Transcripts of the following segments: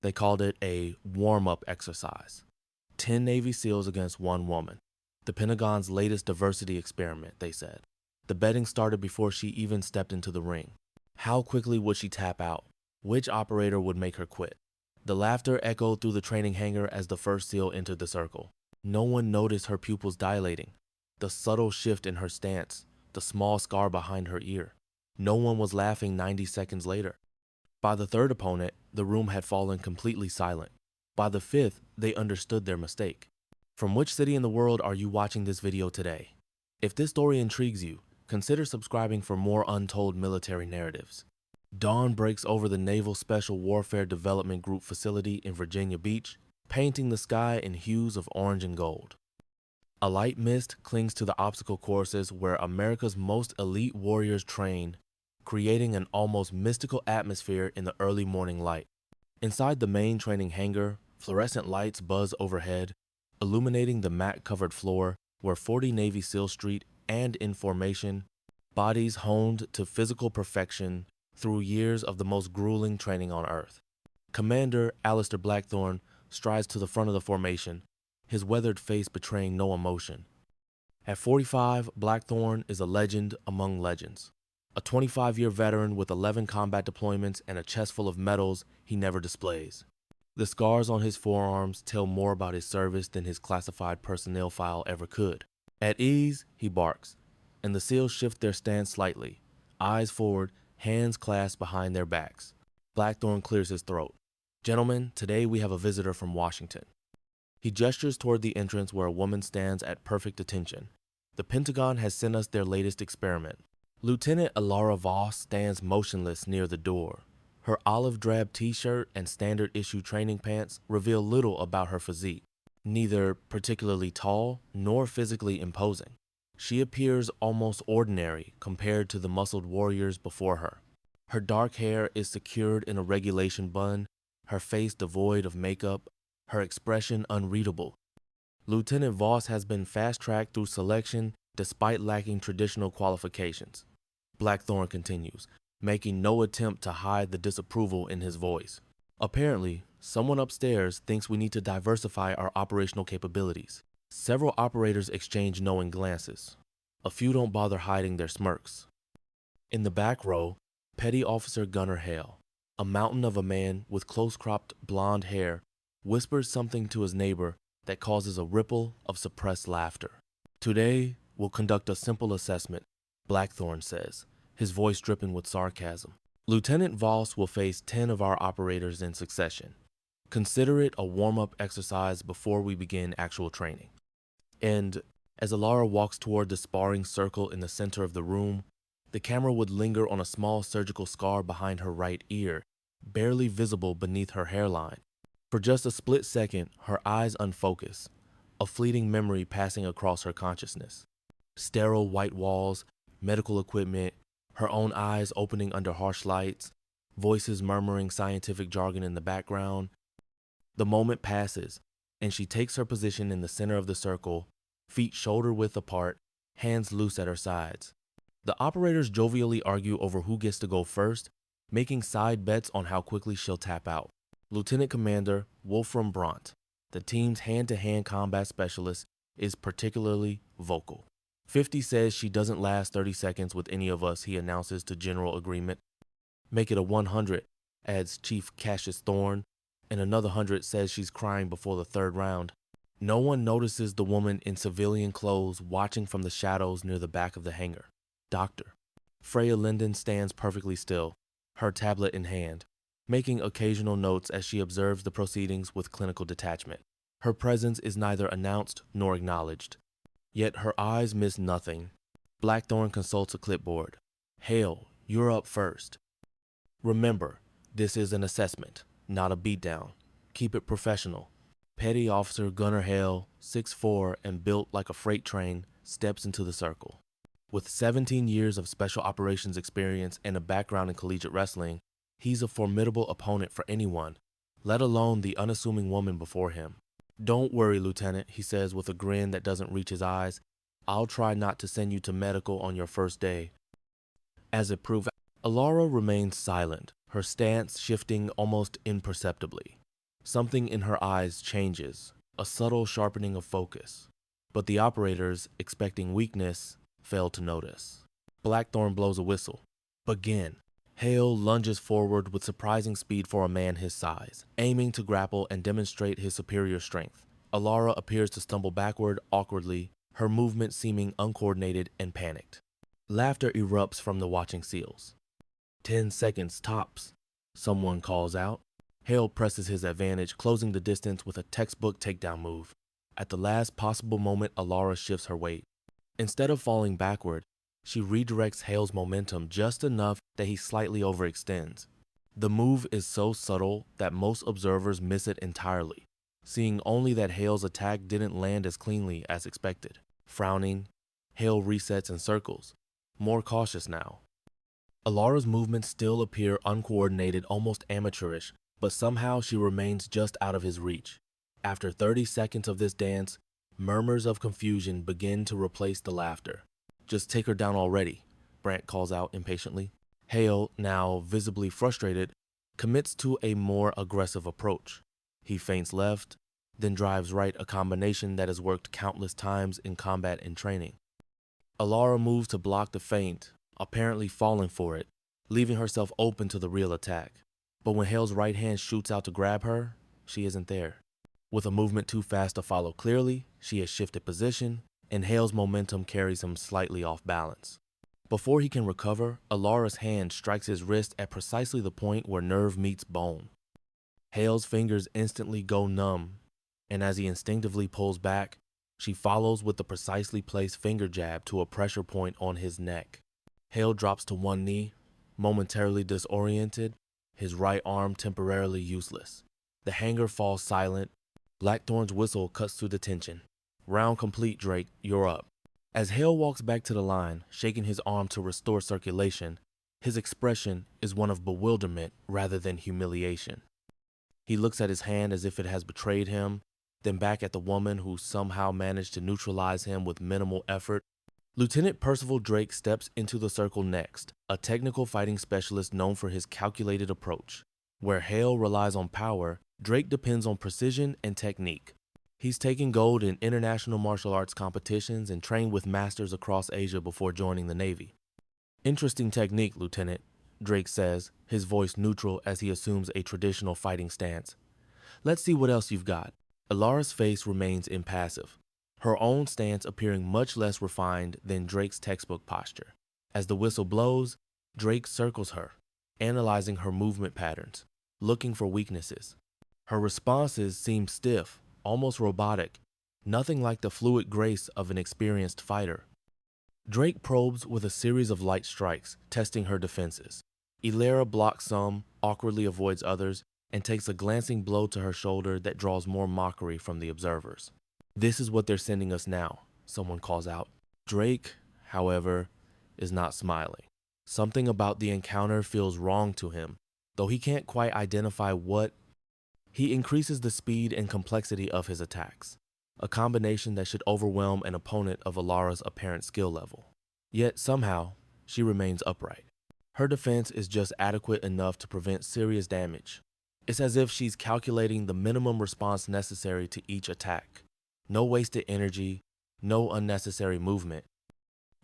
They called it a warm-up exercise. 10 Navy SEALs against one woman. The Pentagon's latest diversity experiment, they said. The betting started before she even stepped into the ring. How quickly would she tap out? Which operator would make her quit? The laughter echoed through the training hangar as the first SEAL entered the circle. No one noticed her pupils dilating, the subtle shift in her stance, the small scar behind her ear. No one was laughing 90 seconds later. By the third opponent, the room had fallen completely silent. By the fifth, they understood their mistake. From which city in the world are you watching this video today? If this story intrigues you, consider subscribing for more untold military narratives. Dawn breaks over the Naval Special Warfare Development Group facility in Virginia Beach, painting the sky in hues of orange and gold. A light mist clings to the obstacle courses where America's most elite warriors train, creating an almost mystical atmosphere in the early morning light. Inside the main training hangar, fluorescent lights buzz overhead, illuminating the mat-covered floor where 40 Navy SEAL Street and in formation, bodies honed to physical perfection through years of the most grueling training on Earth. Commander Alistair Blackthorne strides to the front of the formation, his weathered face betraying no emotion. At 45, Blackthorne is a legend among legends. A 25-year veteran with 11 combat deployments and a chest full of medals he never displays. The scars on his forearms tell more about his service than his classified personnel file ever could. At ease, he barks, and the SEALs shift their stance slightly, eyes forward, hands clasped behind their backs. Blackthorne clears his throat. "Gentlemen, today we have a visitor from Washington." He gestures toward the entrance where a woman stands at perfect attention. "The Pentagon has sent us their latest experiment." Lieutenant Alara Voss stands motionless near the door. Her olive drab t-shirt and standard issue training pants reveal little about her physique, neither particularly tall nor physically imposing. She appears almost ordinary compared to the muscled warriors before her. Her dark hair is secured in a regulation bun, her face devoid of makeup, her expression unreadable. Lieutenant Voss has been fast-tracked through selection despite lacking traditional qualifications. Blackthorne continues, making no attempt to hide the disapproval in his voice. Apparently, someone upstairs thinks we need to diversify our operational capabilities. Several operators exchange knowing glances. A few don't bother hiding their smirks. In the back row, Petty Officer Gunnar Hale, a mountain of a man with close-cropped blonde hair, whispers something to his neighbor that causes a ripple of suppressed laughter. "Today, we'll conduct a simple assessment," Blackthorne says, his voice dripping with sarcasm. "Lieutenant Voss will face 10 of our operators in succession. Consider it a warm-up exercise before we begin actual training." And as Alara walks toward the sparring circle in the center of the room, the camera would linger on a small surgical scar behind her right ear, barely visible beneath her hairline. For just a split second, her eyes unfocus, a fleeting memory passing across her consciousness. Sterile white walls, medical equipment, her own eyes opening under harsh lights, voices murmuring scientific jargon in the background. The moment passes, and she takes her position in the center of the circle, feet shoulder-width apart, hands loose at her sides. The operators jovially argue over who gets to go first, making side bets on how quickly she'll tap out. Lieutenant Commander Wolfram Brandt, the team's hand-to-hand combat specialist, is particularly vocal. 50 says she doesn't last 30 seconds with any of us, he announces to general agreement. "Make it a 100, adds Chief Cassius Thorne, and another 100 says she's crying before the third round. No one notices the woman in civilian clothes watching from the shadows near the back of the hangar. Doctor. Freya Linden stands perfectly still, her tablet in hand, making occasional notes as she observes the proceedings with clinical detachment. Her presence is neither announced nor acknowledged. Yet her eyes miss nothing. Blackthorne consults a clipboard. "Hale, you're up first. Remember, this is an assessment, not a beatdown. Keep it professional." Petty Officer Gunnar Hale, 6'4" and built like a freight train, steps into the circle. With 17 years of special operations experience and a background in collegiate wrestling, he's a formidable opponent for anyone, let alone the unassuming woman before him. "Don't worry, Lieutenant," he says with a grin that doesn't reach his eyes. "I'll try not to send you to medical on your first day." As it proved, Alara remains silent, her stance shifting almost imperceptibly. Something in her eyes changes, a subtle sharpening of focus. But the operators, expecting weakness, fail to notice. Blackthorn blows a whistle. Begin. Hale lunges forward with surprising speed for a man his size, aiming to grapple and demonstrate his superior strength. Alara appears to stumble backward awkwardly, her movement seeming uncoordinated and panicked. Laughter erupts from the watching seals. 10 seconds tops, someone calls out. Hale presses his advantage, closing the distance with a textbook takedown move. At the last possible moment, Alara shifts her weight. Instead of falling backward, she redirects Hale's momentum just enough that he slightly overextends. The move is so subtle that most observers miss it entirely, seeing only that Hale's attack didn't land as cleanly as expected. Frowning, Hale resets and circles, more cautious now. Alara's movements still appear uncoordinated, almost amateurish, but somehow she remains just out of his reach. After 30 seconds of this dance, murmurs of confusion begin to replace the laughter. "Just take her down already," Brant calls out impatiently. Hale, now visibly frustrated, commits to a more aggressive approach. He feints left, then drives right, a combination that has worked countless times in combat and training. Alara moves to block the feint, apparently falling for it, leaving herself open to the real attack. But when Hale's right hand shoots out to grab her, she isn't there. With a movement too fast to follow clearly, she has shifted position, and Hale's momentum carries him slightly off balance. Before he can recover, Alara's hand strikes his wrist at precisely the point where nerve meets bone. Hale's fingers instantly go numb, and as he instinctively pulls back, she follows with the precisely placed finger jab to a pressure point on his neck. Hale drops to one knee, momentarily disoriented, his right arm temporarily useless. The hanger falls silent. Blackthorn's whistle cuts through the tension. "Round complete, Drake, you're up." As Hale walks back to the line, shaking his arm to restore circulation, his expression is one of bewilderment rather than humiliation. He looks at his hand as if it has betrayed him, then back at the woman who somehow managed to neutralize him with minimal effort. Lieutenant Percival Drake steps into the circle next, a technical fighting specialist known for his calculated approach. Where Hale relies on power, Drake depends on precision and technique. He's taken gold in international martial arts competitions and trained with masters across Asia before joining the Navy. "Interesting technique, Lieutenant," Drake says, his voice neutral as he assumes a traditional fighting stance. "Let's see what else you've got." Alara's face remains impassive, her own stance appearing much less refined than Drake's textbook posture. As the whistle blows, Drake circles her, analyzing her movement patterns, looking for weaknesses. Her responses seem stiff, almost robotic, nothing like the fluid grace of an experienced fighter. Drake probes with a series of light strikes, testing her defenses. Ilera blocks some, awkwardly avoids others, and takes a glancing blow to her shoulder that draws more mockery from the observers. "This is what they're sending us now," someone calls out. Drake, however, is not smiling. Something about the encounter feels wrong to him, though he can't quite identify what. He increases the speed and complexity of his attacks, a combination that should overwhelm an opponent of Alara's apparent skill level. Yet somehow, she remains upright. Her defense is just adequate enough to prevent serious damage. It's as if she's calculating the minimum response necessary to each attack. No wasted energy, no unnecessary movement.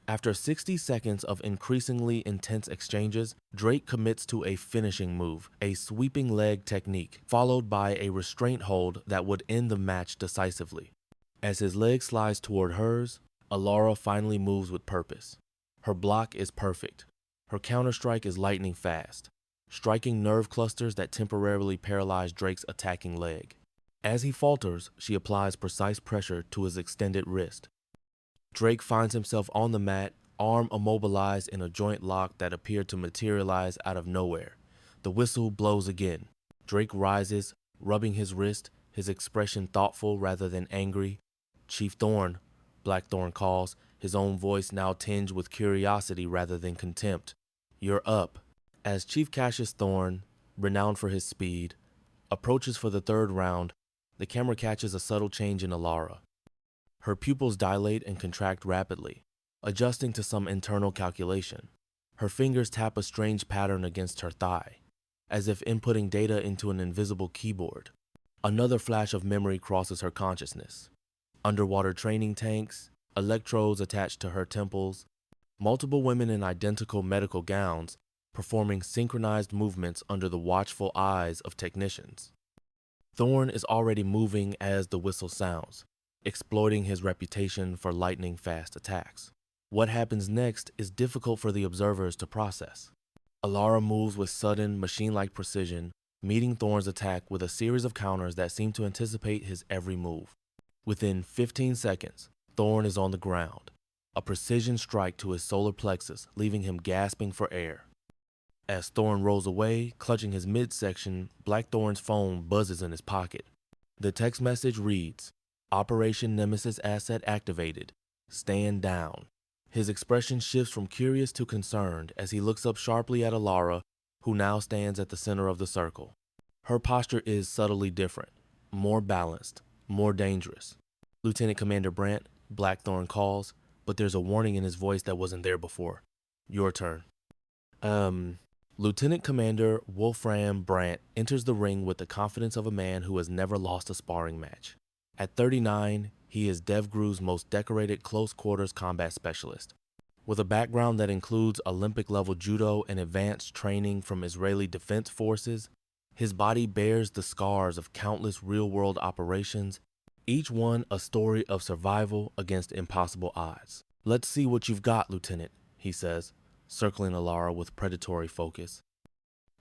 After 60 seconds of increasingly intense exchanges, Drake commits to a finishing move, a sweeping leg technique, followed by a restraint hold that would end the match decisively. As his leg slides toward hers, Alara finally moves with purpose. Her block is perfect. Her counterstrike is lightning fast, striking nerve clusters that temporarily paralyze Drake's attacking leg. As he falters, she applies precise pressure to his extended wrist. Drake finds himself on the mat, arm immobilized in a joint lock that appeared to materialize out of nowhere. The whistle blows again. Drake rises, rubbing his wrist, his expression thoughtful rather than angry. "Chief Thorne," Blackthorn calls, his own voice now tinged with curiosity rather than contempt. "You're up." As Chief Cassius Thorne, renowned for his speed, approaches for the third round, the camera catches a subtle change in Alara. Her pupils dilate and contract rapidly, adjusting to some internal calculation. Her fingers tap a strange pattern against her thigh, as if inputting data into an invisible keyboard. Another flash of memory crosses her consciousness. Underwater training tanks, electrodes attached to her temples, multiple women in identical medical gowns performing synchronized movements under the watchful eyes of technicians. Thorn is already moving as the whistle sounds, exploiting his reputation for lightning-fast attacks. What happens next is difficult for the observers to process. Alara moves with sudden, machine-like precision, meeting Thorn's attack with a series of counters that seem to anticipate his every move. Within 15 seconds, Thorn is on the ground, a precision strike to his solar plexus, leaving him gasping for air. As Thorn rolls away, clutching his midsection, Blackthorn's phone buzzes in his pocket. The text message reads, "Operation Nemesis asset activated. Stand down." His expression shifts from curious to concerned as he looks up sharply at Alara, who now stands at the center of the circle. Her posture is subtly different, more balanced, more dangerous. "Lieutenant Commander Brandt," Blackthorn calls, but there's a warning in his voice that wasn't there before. "Your turn." Lieutenant Commander Wolfram Brandt enters the ring with the confidence of a man who has never lost a sparring match. At 39, he is DevGru's most decorated close-quarters combat specialist. With a background that includes Olympic-level judo and advanced training from Israeli Defense Forces, his body bears the scars of countless real-world operations, each one a story of survival against impossible odds. "Let's see what you've got, Lieutenant," he says, circling Alara with predatory focus.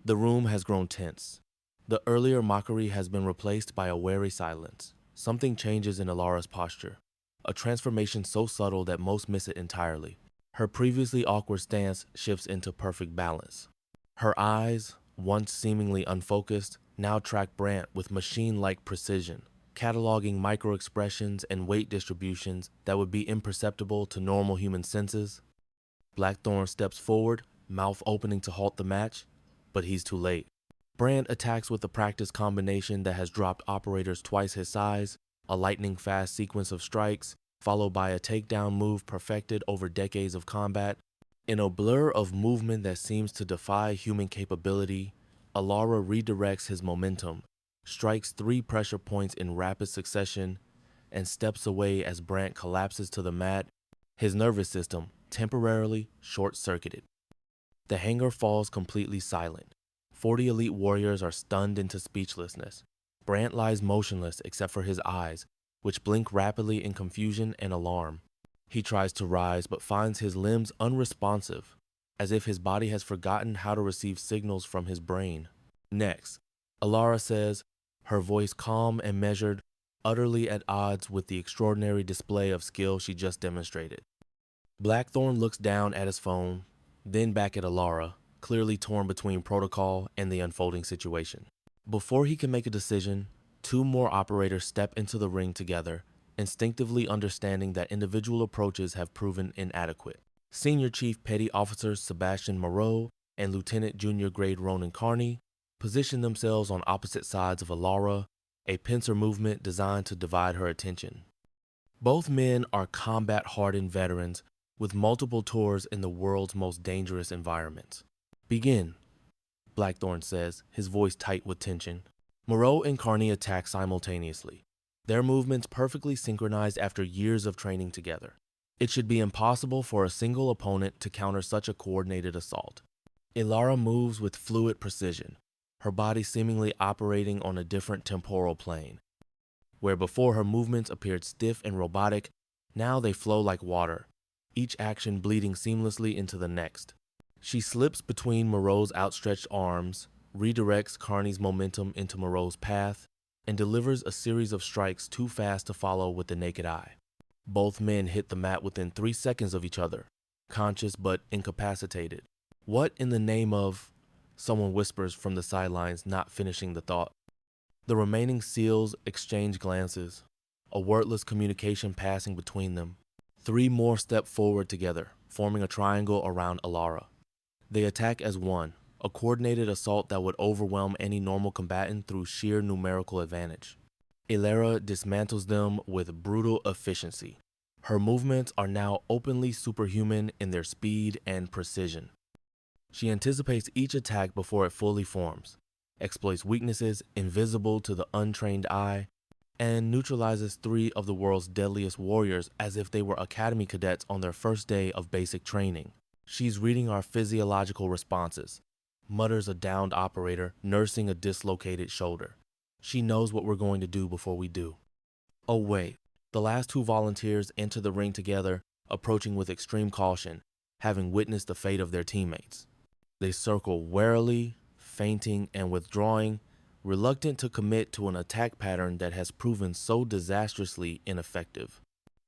The room has grown tense. The earlier mockery has been replaced by a wary silence. Something changes in Alara's posture, a transformation so subtle that most miss it entirely. Her previously awkward stance shifts into perfect balance. Her eyes, once seemingly unfocused, now track Brandt with machine-like precision, cataloging micro-expressions and weight distributions that would be imperceptible to normal human senses. Blackthorn steps forward, mouth opening to halt the match, but he's too late. Brandt attacks with a practiced combination that has dropped operators twice his size, a lightning-fast sequence of strikes, followed by a takedown move perfected over decades of combat. In a blur of movement that seems to defy human capability, Alara redirects his momentum, strikes 3 pressure points in rapid succession, and steps away as Brandt collapses to the mat, his nervous system temporarily short-circuited. The hangar falls completely silent. 40 elite warriors are stunned into speechlessness. Brandt lies motionless except for his eyes, which blink rapidly in confusion and alarm. He tries to rise but finds his limbs unresponsive, as if his body has forgotten how to receive signals from his brain. "Next," Alara says, her voice calm and measured, utterly at odds with the extraordinary display of skill she just demonstrated. Blackthorn looks down at his phone, then back at Alara, clearly torn between protocol and the unfolding situation. Before he can make a decision, 2 more operators step into the ring together, instinctively understanding that individual approaches have proven inadequate. Senior Chief Petty Officers Sebastian Moreau and Lieutenant Junior Grade Ronan Carney position themselves on opposite sides of Alara, a pincer movement designed to divide her attention. Both men are combat-hardened veterans with multiple tours in the world's most dangerous environments. "Begin," Blackthorn says, his voice tight with tension. Moreau and Carney attack simultaneously, their movements perfectly synchronized after years of training together. It should be impossible for a single opponent to counter such a coordinated assault. Alara moves with fluid precision, her body seemingly operating on a different temporal plane. Where before her movements appeared stiff and robotic, now they flow like water, each action bleeding seamlessly into the next. She slips between Moreau's outstretched arms, redirects Carney's momentum into Moreau's path, and delivers a series of strikes too fast to follow with the naked eye. Both men hit the mat within 3 seconds of each other, conscious but incapacitated. "What in the name of—" someone whispers from the sidelines, not finishing the thought. The remaining SEALs exchange glances, a wordless communication passing between them. 3 more step forward together, forming a triangle around Alara. They attack as one, a coordinated assault that would overwhelm any normal combatant through sheer numerical advantage. Alara dismantles them with brutal efficiency. Her movements are now openly superhuman in their speed and precision. She anticipates each attack before it fully forms, exploits weaknesses invisible to the untrained eye, and neutralizes 3 of the world's deadliest warriors as if they were academy cadets on their first day of basic training. She's reading our physiological responses, mutters a downed operator nursing a dislocated shoulder. She knows what we're going to do before we do. Oh wait, the last 2 volunteers enter the ring together, approaching with extreme caution, having witnessed the fate of their teammates. They circle warily, feinting and withdrawing, reluctant to commit to an attack pattern that has proven so disastrously ineffective.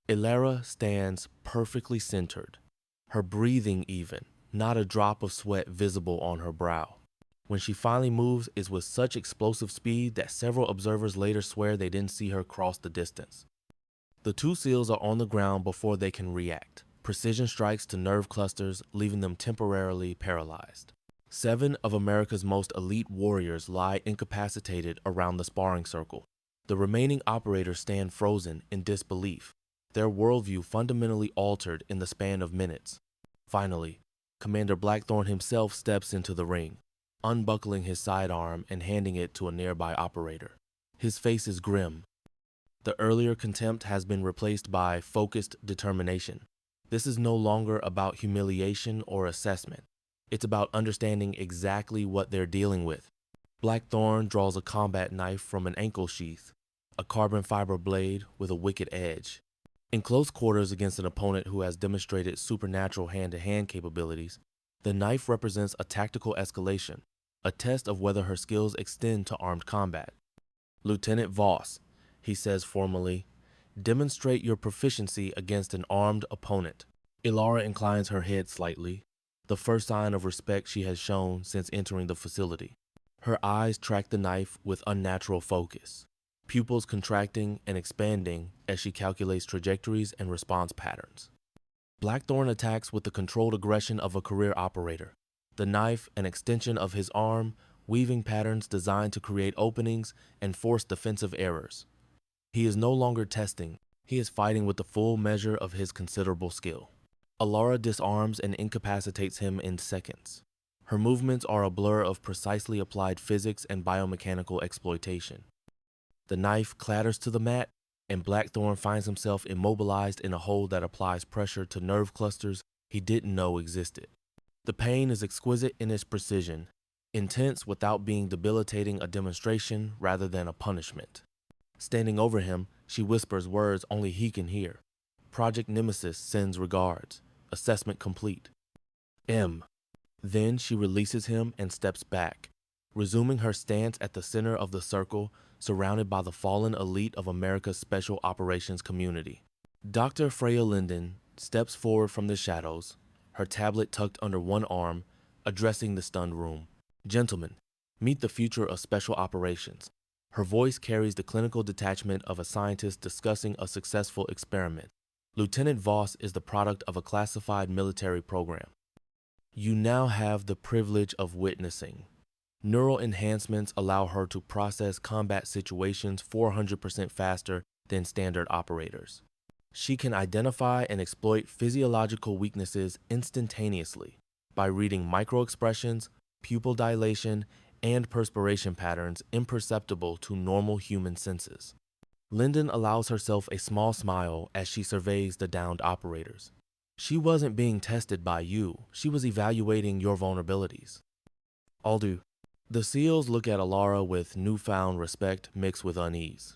Ilara stands perfectly centered, her breathing even, not a drop of sweat visible on her brow. When she finally moves, it's with such explosive speed that several observers later swear they didn't see her cross the distance. The 2 SEALs are on the ground before they can react. Precision strikes to nerve clusters, leaving them temporarily paralyzed. 7 of America's most elite warriors lie incapacitated around the sparring circle. The remaining operators stand frozen in disbelief, their worldview fundamentally altered in the span of minutes. Finally, Commander Blackthorne himself steps into the ring, unbuckling his sidearm and handing it to a nearby operator. His face is grim. The earlier contempt has been replaced by focused determination. This is no longer about humiliation or assessment. It's about understanding exactly what they're dealing with. Blackthorne draws a combat knife from an ankle sheath, a carbon fiber blade with a wicked edge. In close quarters against an opponent who has demonstrated supernatural hand-to-hand capabilities, the knife represents a tactical escalation, a test of whether her skills extend to armed combat. Lieutenant Voss, he says formally, demonstrate your proficiency against an armed opponent. Ilara inclines her head slightly, the first sign of respect she has shown since entering the facility. Her eyes track the knife with unnatural focus, pupils contracting and expanding as she calculates trajectories and response patterns. Blackthorne attacks with the controlled aggression of a career operator, the knife an extension of his arm, weaving patterns designed to create openings and force defensive errors. He is no longer testing, he is fighting with the full measure of his considerable skill. Ilara disarms and incapacitates him in seconds. Her movements are a blur of precisely applied physics and biomechanical exploitation. The knife clatters to the mat, and Blackthorne finds himself immobilized in a hold that applies pressure to nerve clusters he didn't know existed. The pain is exquisite in its precision, intense without being debilitating, a demonstration rather than a punishment. Standing over him, she whispers words only he can hear. Project Nemesis sends regards. Assessment complete. M. Then she releases him and steps back, resuming her stance at the center of the circle, surrounded by the fallen elite of America's Special Operations community. Dr. Freya Linden steps forward from the shadows, her tablet tucked under one arm, addressing the stunned room. Gentlemen, meet the future of Special Operations. Her voice carries the clinical detachment of a scientist discussing a successful experiment. Lieutenant Voss is the product of a classified military program. You now have the privilege of witnessing. Neural enhancements allow her to process combat situations 400% faster than standard operators. She can identify and exploit physiological weaknesses instantaneously by reading microexpressions, pupil dilation, and perspiration patterns imperceptible to normal human senses. Linden allows herself a small smile as she surveys the downed operators. She wasn't being tested by you, she was evaluating your vulnerabilities. I'll do. The SEALs look at Ilara with newfound respect mixed with unease.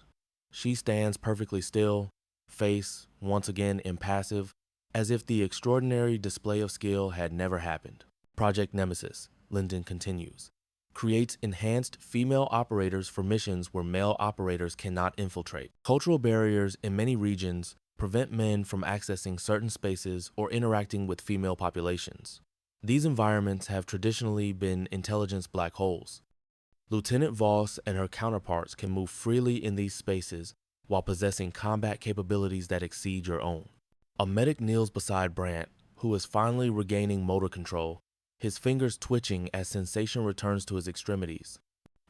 She stands perfectly still, face once again impassive, as if the extraordinary display of skill had never happened. Project Nemesis, Linden continues, creates enhanced female operators for missions where male operators cannot infiltrate. Cultural barriers in many regions prevent men from accessing certain spaces or interacting with female populations. These environments have traditionally been intelligence black holes. Lieutenant Voss and her counterparts can move freely in these spaces while possessing combat capabilities that exceed your own. A medic kneels beside Brandt, who is finally regaining motor control, his fingers twitching as sensation returns to his extremities.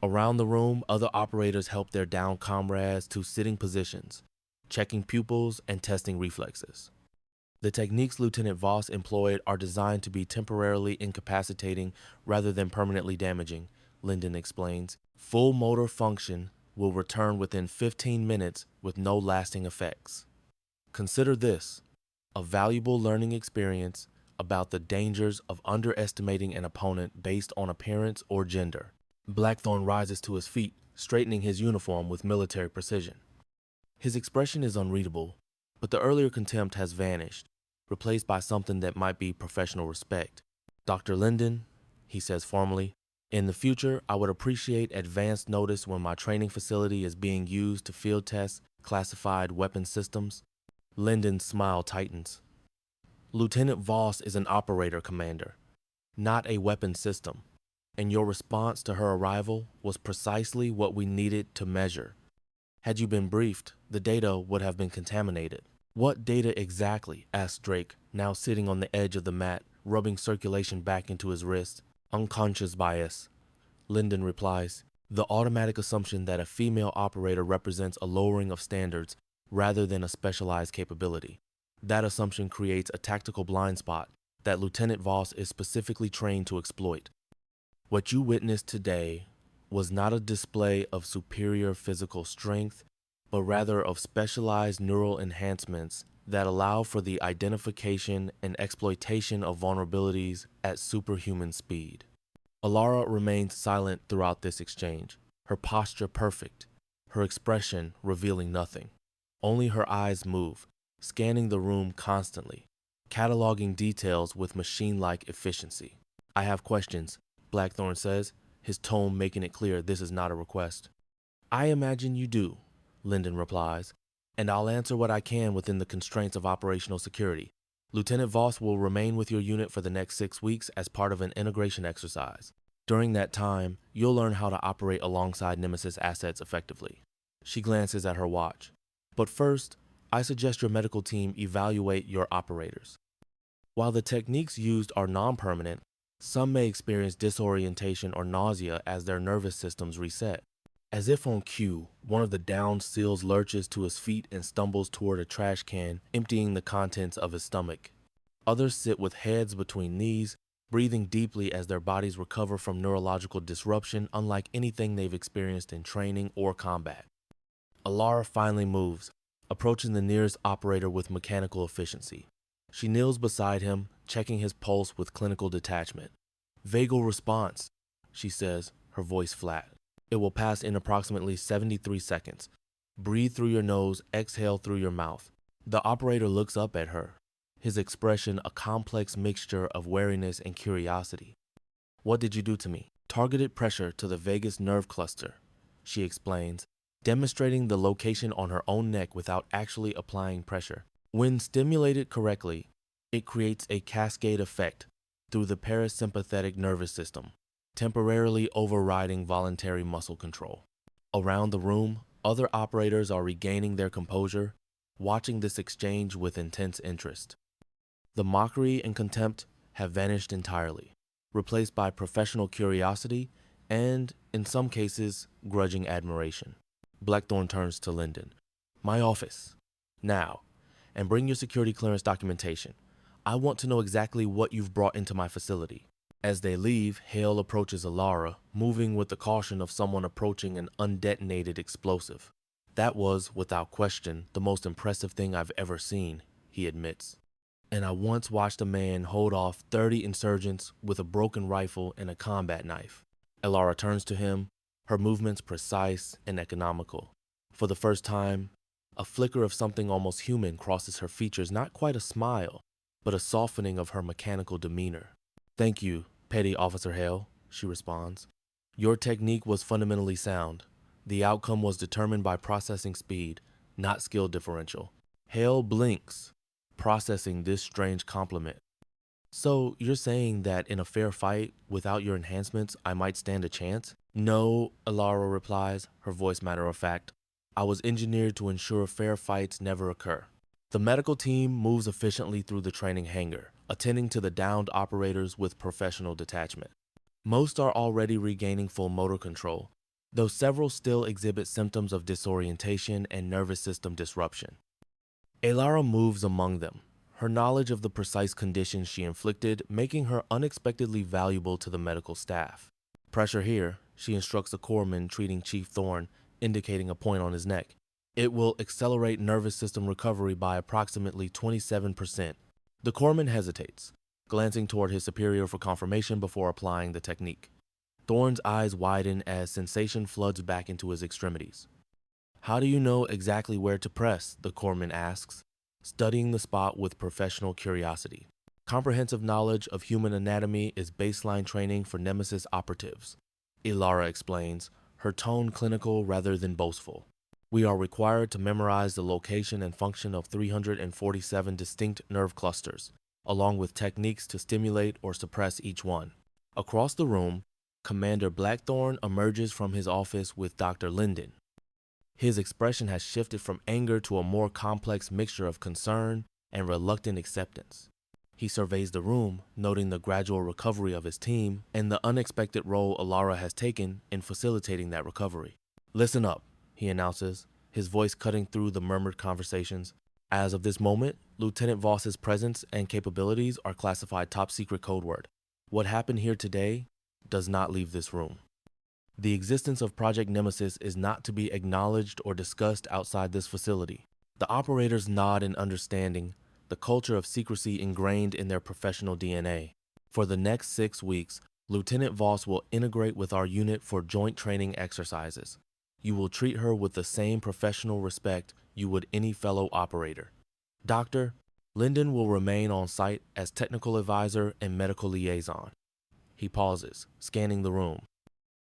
Around the room, other operators help their downed comrades to sitting positions, checking pupils and testing reflexes. The techniques Lieutenant Voss employed are designed to be temporarily incapacitating rather than permanently damaging, Linden explains, Full motor function will return within 15 minutes with no lasting effects. Consider this a valuable learning experience about the dangers of underestimating an opponent based on appearance or gender. Blackthorn rises to his feet, straightening his uniform with military precision. His expression is unreadable, but the earlier contempt has vanished, replaced by something that might be professional respect. Dr. Linden, he says formally, in the future, I would appreciate advance notice when my training facility is being used to field test classified weapon systems. Linden's smile tightens. Lieutenant Voss is an operator, Commander, not a weapon system, and your response to her arrival was precisely what we needed to measure. Had you been briefed, the data would have been contaminated. What data exactly? Asked Drake, now sitting on the edge of the mat, rubbing circulation back into his wrist. Unconscious bias. Linden replies, the automatic assumption that a female operator represents a lowering of standards rather than a specialized capability. That assumption creates a tactical blind spot that Lieutenant Voss is specifically trained to exploit. What you witnessed today was not a display of superior physical strength, but rather of specialized neural enhancements that allow for the identification and exploitation of vulnerabilities at superhuman speed. Alara remained silent throughout this exchange, her posture perfect, her expression revealing nothing. Only her eyes move, scanning the room constantly, cataloging details with machine-like efficiency. I have questions, Blackthorn says, his tone making it clear this is not a request. I imagine you do, Linden replies, and I'll answer what I can within the constraints of operational security. Lieutenant Voss will remain with your unit for the next 6 weeks as part of an integration exercise. During that time, you'll learn how to operate alongside Nemesis assets effectively. She glances at her watch. But first, I suggest your medical team evaluate your operators. While the techniques used are non-permanent, some may experience disorientation or nausea as their nervous systems reset. As if on cue, one of the downed SEALs lurches to his feet and stumbles toward a trash can, emptying the contents of his stomach. Others sit with heads between knees, breathing deeply as their bodies recover from neurological disruption unlike anything they've experienced in training or combat. Alara finally moves, approaching the nearest operator with mechanical efficiency. She kneels beside him, checking his pulse with clinical detachment. Vagal response, she says, her voice flat. It will pass in approximately 73 seconds. Breathe through your nose, exhale through your mouth. The operator looks up at her, his expression a complex mixture of wariness and curiosity. What did you do to me? Targeted pressure to the vagus nerve cluster, she explains, demonstrating the location on her own neck without actually applying pressure. When stimulated correctly, it creates a cascade effect through the parasympathetic nervous system, temporarily overriding voluntary muscle control. Around the room, other operators are regaining their composure, watching this exchange with intense interest. The mockery and contempt have vanished entirely, replaced by professional curiosity and, in some cases, grudging admiration. Blackthorn turns to Linden. My office. Now. And bring your security clearance documentation. I want to know exactly what you've brought into my facility. As they leave, Hale approaches Alara, moving with the caution of someone approaching an undetonated explosive. That was, without question, the most impressive thing I've ever seen, he admits. And I once watched a man hold off 30 insurgents with a broken rifle and a combat knife. Alara turns to him, her movements precise and economical. For the first time, a flicker of something almost human crosses her features, not quite a smile, but a softening of her mechanical demeanor. Thank you, Petty Officer Hale, she responds. Your technique was fundamentally sound. The outcome was determined by processing speed, not skill differential. Hale blinks, processing this strange compliment. So you're saying that in a fair fight, without your enhancements, I might stand a chance? No, Alara replies, her voice matter of fact. I was engineered to ensure fair fights never occur. The medical team moves efficiently through the training hangar, attending to the downed operators with professional detachment. Most are already regaining full motor control, though several still exhibit symptoms of disorientation and nervous system disruption. Alara moves among them, her knowledge of the precise conditions she inflicted making her unexpectedly valuable to the medical staff. Pressure here, she instructs the corpsman treating Chief Thorne, indicating a point on his neck. It will accelerate nervous system recovery by approximately 27%. The corpsman hesitates, glancing toward his superior for confirmation before applying the technique. Thorne's eyes widen as sensation floods back into his extremities. How do you know exactly where to press? The corpsman asks, studying the spot with professional curiosity. Comprehensive knowledge of human anatomy is baseline training for Nemesis operatives, Ilara explains, her tone clinical rather than boastful. We are required to memorize the location and function of 347 distinct nerve clusters, along with techniques to stimulate or suppress each one. Across the room, Commander Blackthorne emerges from his office with Dr. Linden. His expression has shifted from anger to a more complex mixture of concern and reluctant acceptance. He surveys the room, noting the gradual recovery of his team and the unexpected role Ilara has taken in facilitating that recovery. Listen up, he announces, his voice cutting through the murmured conversations. As of this moment, Lieutenant Voss's presence and capabilities are classified top secret code word. What happened here today does not leave this room. The existence of Project Nemesis is not to be acknowledged or discussed outside this facility. The operators nod in understanding, the culture of secrecy ingrained in their professional DNA. For the next 6 weeks, Lieutenant Voss will integrate with our unit for joint training exercises. You will treat her with the same professional respect you would any fellow operator. Doctor, Linden will remain on site as technical advisor and medical liaison. He pauses, scanning the room.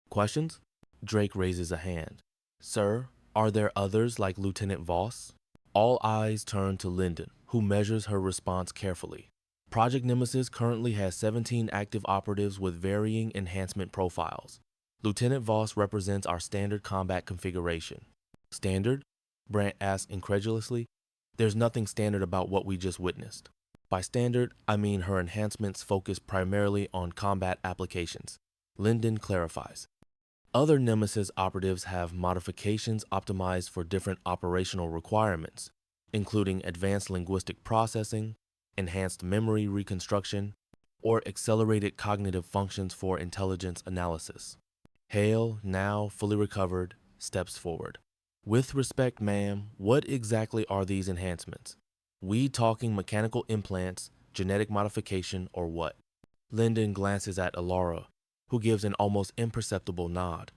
Questions? Drake raises a hand. Sir, are there others like Lieutenant Voss? All eyes turn to Linden, who measures her response carefully. Project Nemesis currently has 17 active operatives with varying enhancement profiles. Lieutenant Voss represents our standard combat configuration. Standard? Brant asks incredulously. There's nothing standard about what we just witnessed. By standard, I mean her enhancements focus primarily on combat applications. Linden clarifies. Other Nemesis operatives have modifications optimized for different operational requirements, including advanced linguistic processing, enhanced memory reconstruction, or accelerated cognitive functions for intelligence analysis. Hale, now fully recovered, steps forward. With respect, ma'am, what exactly are these enhancements? We talking mechanical implants, genetic modification, or what? Linden glances at Ilara, who gives an almost imperceptible nod.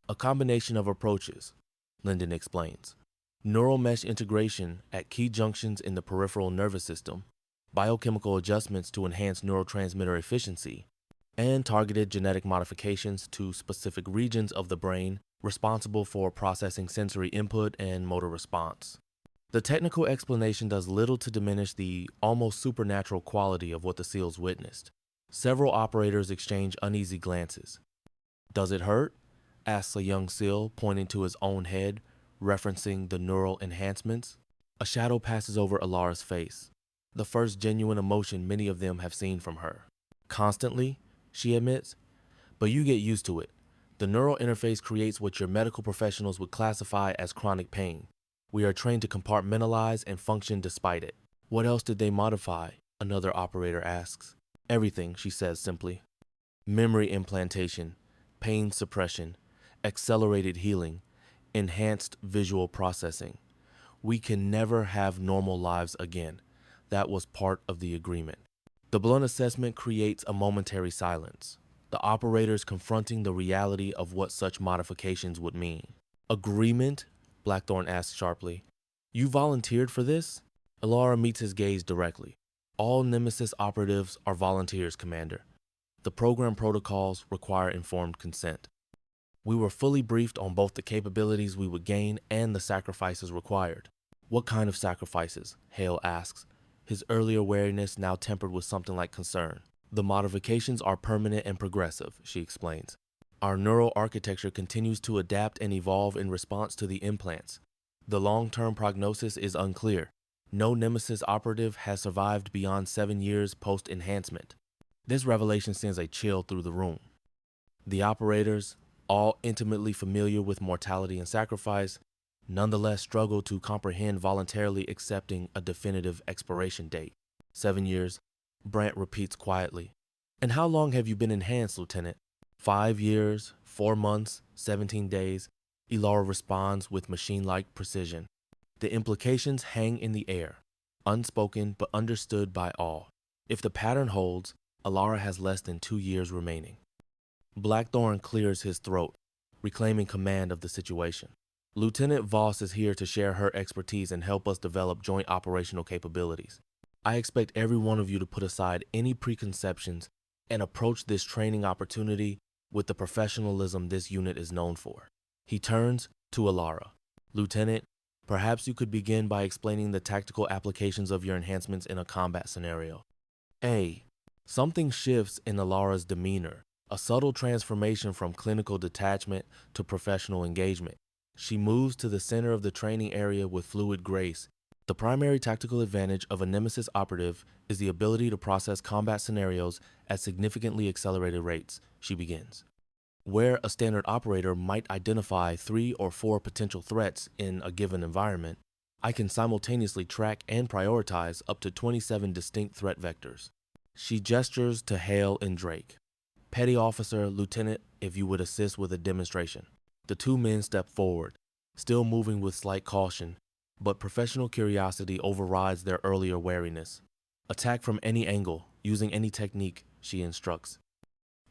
A combination of approaches, Linden explains. Neural mesh integration at key junctions in the peripheral nervous system, biochemical adjustments to enhance neurotransmitter efficiency, and targeted genetic modifications to specific regions of the brain responsible for processing sensory input and motor response. The technical explanation does little to diminish the almost supernatural quality of what the SEALs witnessed. Several operators exchange uneasy glances. Does it hurt? Asks a young SEAL, pointing to his own head, referencing the neural enhancements. A shadow passes over Ilara's face, the first genuine emotion many of them have seen from her. Constantly, she admits, but you get used to it. The neural interface creates what your medical professionals would classify as chronic pain. We are trained to compartmentalize and function despite it. What else did they modify? Another operator asks. Everything, she says simply. Memory implantation, pain suppression, accelerated healing, enhanced visual processing. We can never have normal lives again. That was part of the agreement. The blunt assessment creates a momentary silence, the operators confronting the reality of what such modifications would mean. Agreement? Blackthorne asks sharply. You volunteered for this? Ilara meets his gaze directly. All Nemesis operatives are volunteers, Commander. The program protocols require informed consent. We were fully briefed on both the capabilities we would gain and the sacrifices required. What kind of sacrifices? Hale asks, his earlier wariness now tempered with something like concern. The modifications are permanent and progressive, she explains. Our neural architecture continues to adapt and evolve in response to the implants. The long-term prognosis is unclear. No Nemesis operative has survived beyond 7 years post-enhancement. This revelation sends a chill through the room. The operators, all intimately familiar with mortality and sacrifice, nonetheless struggle to comprehend voluntarily accepting a definitive expiration date. 7 years, Brant repeats quietly. And how long have you been enhanced, Lieutenant? 5 years, 4 months, 17 days, Ilara responds with machine-like precision. The implications hang in the air, unspoken but understood by all. If the pattern holds, Ilara has less than 2 years remaining. Blackthorn clears his throat, reclaiming command of the situation. Lieutenant Voss is here to share her expertise and help us develop joint operational capabilities. I expect every one of you to put aside any preconceptions and approach this training opportunity with the professionalism this unit is known for. He turns to Ilara. Lieutenant, perhaps you could begin by explaining the tactical applications of your enhancements in a combat scenario. Something shifts in Ilara's demeanor, a subtle transformation from clinical detachment to professional engagement. She moves to the center of the training area with fluid grace. The primary tactical advantage of a Nemesis operative is the ability to process combat scenarios at significantly accelerated rates, she begins. Where a standard operator might identify 3 or 4 potential threats in a given environment, I can simultaneously track and prioritize up to 27 distinct threat vectors. She gestures to Hale and Drake. Petty Officer, Lieutenant, if you would assist with a demonstration. The 2 men step forward, still moving with slight caution, but professional curiosity overrides their earlier wariness. Attack from any angle, using any technique, she instructs.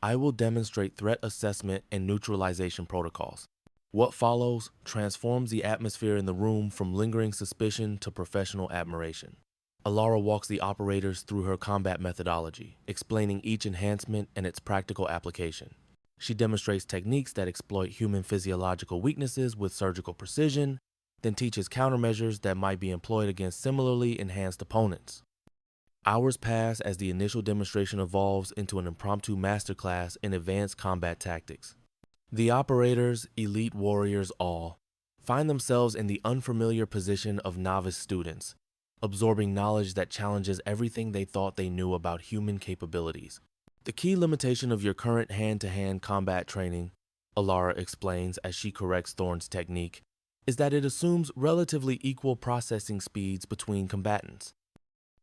I will demonstrate threat assessment and neutralization protocols. What follows transforms the atmosphere in the room from lingering suspicion to professional admiration. Ilara walks the operators through her combat methodology, explaining each enhancement and its practical application. She demonstrates techniques that exploit human physiological weaknesses with surgical precision, then teaches countermeasures that might be employed against similarly enhanced opponents. Hours pass as the initial demonstration evolves into an impromptu masterclass in advanced combat tactics. The operators, elite warriors all, find themselves in the unfamiliar position of novice students, absorbing knowledge that challenges everything they thought they knew about human capabilities. The key limitation of your current hand-to-hand combat training, Ilara explains as she corrects Thorn's technique, is that it assumes relatively equal processing speeds between combatants.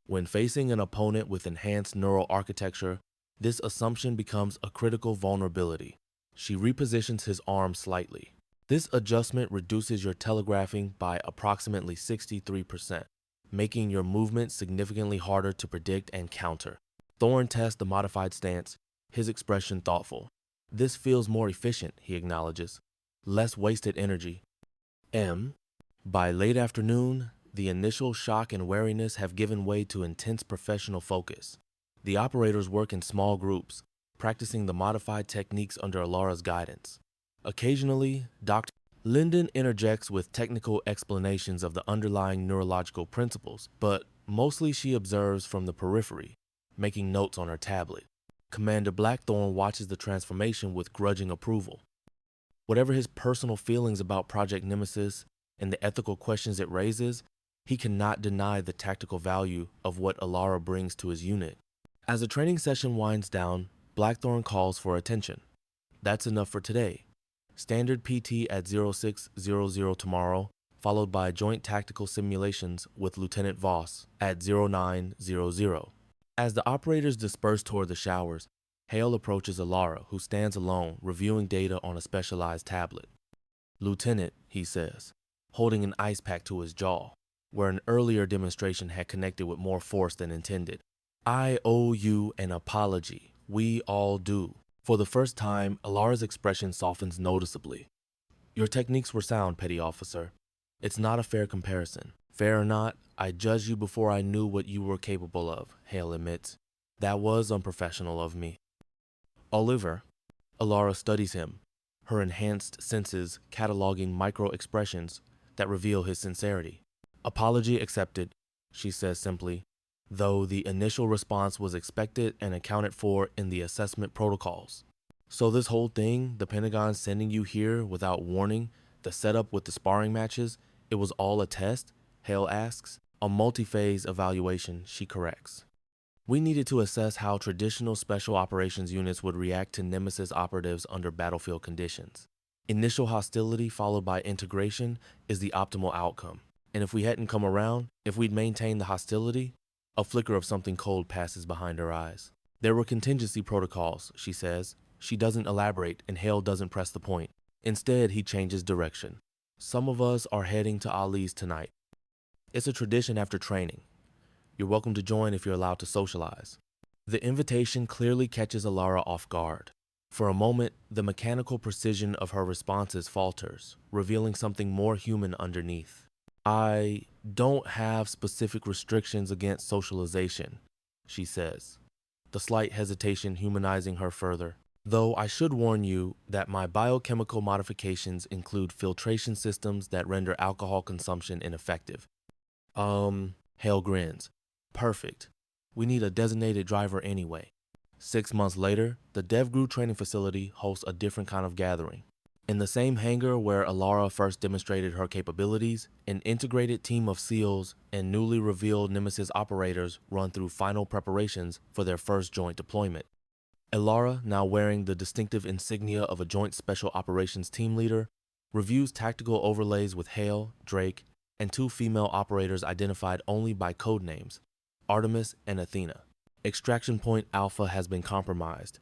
When facing an opponent with enhanced neural architecture, this assumption becomes a critical vulnerability. She repositions his arm slightly. This adjustment reduces your telegraphing by approximately 63%, making your movement significantly harder to predict and counter. Thorn tests the modified stance, his expression thoughtful. This feels more efficient, he acknowledges. Less wasted energy. By late afternoon, the initial shock and wariness have given way to intense professional focus. The operators work in small groups, practicing the modified techniques under Ilara's guidance. Occasionally, Dr. Linden interjects with technical explanations of the underlying neurological principles, but mostly she observes from the periphery, making notes on her tablet. Commander Blackthorn watches the transformation with grudging approval. Whatever his personal feelings about Project Nemesis and the ethical questions it raises, he cannot deny the tactical value of what Ilara brings to his unit. As the training session winds down, Blackthorn calls for attention. That's enough for today. Standard PT at 0600 tomorrow, followed by joint tactical simulations with Lieutenant Voss at 0900. As the operators disperse toward the showers, Hale approaches Ilara, who stands alone, reviewing data on a specialized tablet. Lieutenant, he says, holding an ice pack to his jaw, where an earlier demonstration had connected with more force than intended. I owe you an apology. We all do. For the first time, Ilara's expression softens noticeably. Your techniques were sound, Petty Officer. It's not a fair comparison. Fair or not, I judged you before I knew what you were capable of, Hale admits. That was unprofessional of me. Oliver, Ilara studies him, her enhanced senses cataloging micro-expressions that reveal his sincerity. Apology accepted, she says simply, though the initial response was expected and accounted for in the assessment protocols. So this whole thing, the Pentagon sending you here without warning, the setup with the sparring matches, it was all a test? Hale asks. A multi-phase evaluation, she corrects. We needed to assess how traditional special operations units would react to Nemesis operatives under battlefield conditions. Initial hostility followed by integration is the optimal outcome. And if we hadn't come around, if we'd maintained the hostility, a flicker of something cold passes behind her eyes. There were contingency protocols, she says, She doesn't elaborate, and Hale doesn't press the point. Instead, he changes direction. Some of us are heading to Ali's tonight. It's a tradition after training. You're welcome to join if you're allowed to socialize. The invitation clearly catches Alara off guard. For a moment, the mechanical precision of her responses falters, revealing something more human underneath. I don't have specific restrictions against socialization, she says, the slight hesitation humanizing her further. Though I should warn you that my biochemical modifications include filtration systems that render alcohol consumption ineffective. Hale grins. Perfect. We need a designated driver anyway. 6 months later, the DevGru training facility hosts a different kind of gathering. In the same hangar where Alara first demonstrated her capabilities, an integrated team of SEALs and newly revealed Nemesis operators run through final preparations for their first joint deployment. Alara, now wearing the distinctive insignia of a Joint Special Operations team leader, reviews tactical overlays with Hale, Drake, and 2 female operators identified only by code names, Artemis and Athena. Extraction Point Alpha has been compromised,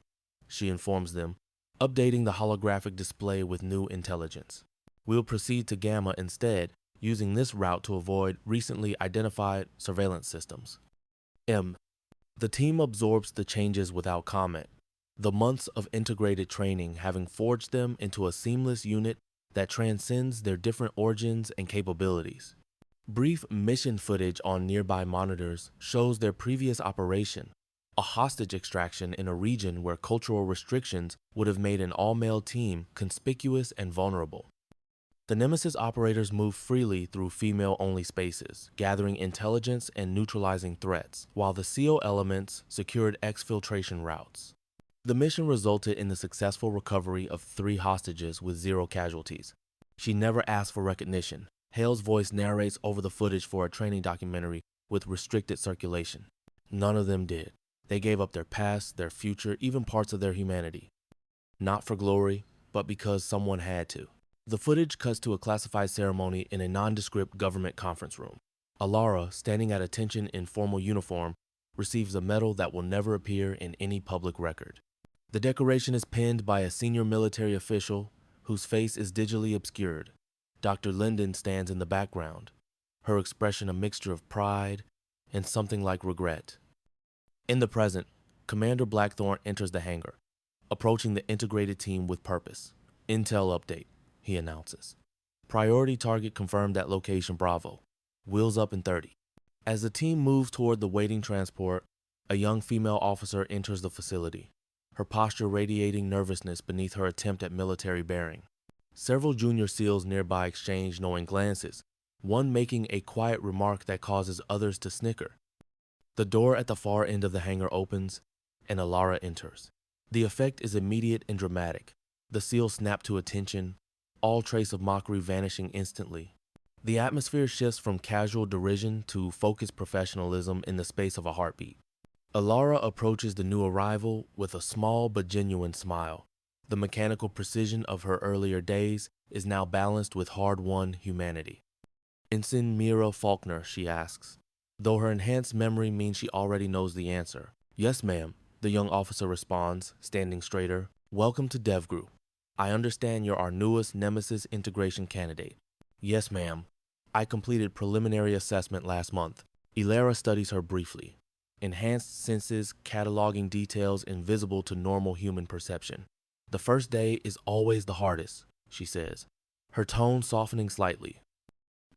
she informs them, updating the holographic display with new intelligence. We'll proceed to Gamma instead, using this route to avoid recently identified surveillance systems. The team absorbs the changes without comment, the months of integrated training having forged them into a seamless unit that transcends their different origins and capabilities. Brief mission footage on nearby monitors shows their previous operation, a hostage extraction in a region where cultural restrictions would have made an all-male team conspicuous and vulnerable. The Nemesis operators move freely through female-only spaces, gathering intelligence and neutralizing threats, while the SEAL elements secured exfiltration routes. The mission resulted in the successful recovery of 3 hostages with 0 casualties. She never asked for recognition. Hale's voice narrates over the footage for a training documentary with restricted circulation. None of them did. They gave up their past, their future, even parts of their humanity. Not for glory, but because someone had to. The footage cuts to a classified ceremony in a nondescript government conference room. Alara, standing at attention in formal uniform, receives a medal that will never appear in any public record. The decoration is penned by a senior military official whose face is digitally obscured. Dr. Linden stands in the background, her expression a mixture of pride and something like regret. In the present, Commander Blackthorne enters the hangar, approaching the integrated team with purpose. Intel update, he announces. Priority target confirmed at location Bravo. Wheels up in 30. As the team moves toward the waiting transport, a young female officer enters the facility, her posture radiating nervousness beneath her attempt at military bearing. Several junior SEALs nearby exchange knowing glances, one making a quiet remark that causes others to snicker. The door at the far end of the hangar opens, and Alara enters. The effect is immediate and dramatic. The SEALs snap to attention, all trace of mockery vanishing instantly. The atmosphere shifts from casual derision to focused professionalism in the space of a heartbeat. Alara approaches the new arrival with a small but genuine smile. The mechanical precision of her earlier days is now balanced with hard-won humanity. Ensign Mira Faulkner, she asks, though her enhanced memory means she already knows the answer. Yes, ma'am, the young officer responds, standing straighter. Welcome to DevGru. I understand you're our newest Nemesis integration candidate. Yes, ma'am. I completed preliminary assessment last month. Ilara studies her briefly. Enhanced senses cataloging details invisible to normal human perception. The first day is always the hardest, she says, her tone softening slightly.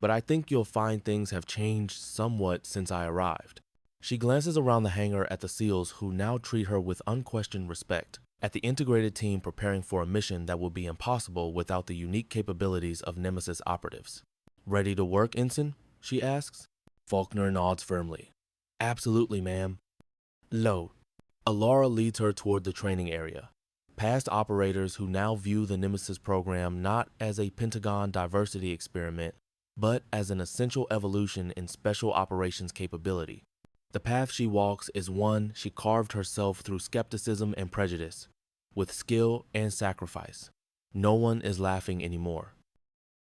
But I think you'll find things have changed somewhat since I arrived. She glances around the hangar at the SEALs who now treat her with unquestioned respect, at the integrated team preparing for a mission that will be impossible without the unique capabilities of Nemesis operatives. Ready to work, Ensign? She asks. Faulkner nods firmly. Absolutely, ma'am. Load. Alara leads her toward the training area. Past operators who now view the Nemesis program not as a Pentagon diversity experiment, but as an essential evolution in special operations capability. The path she walks is one she carved herself through skepticism and prejudice, with skill and sacrifice. No one is laughing anymore.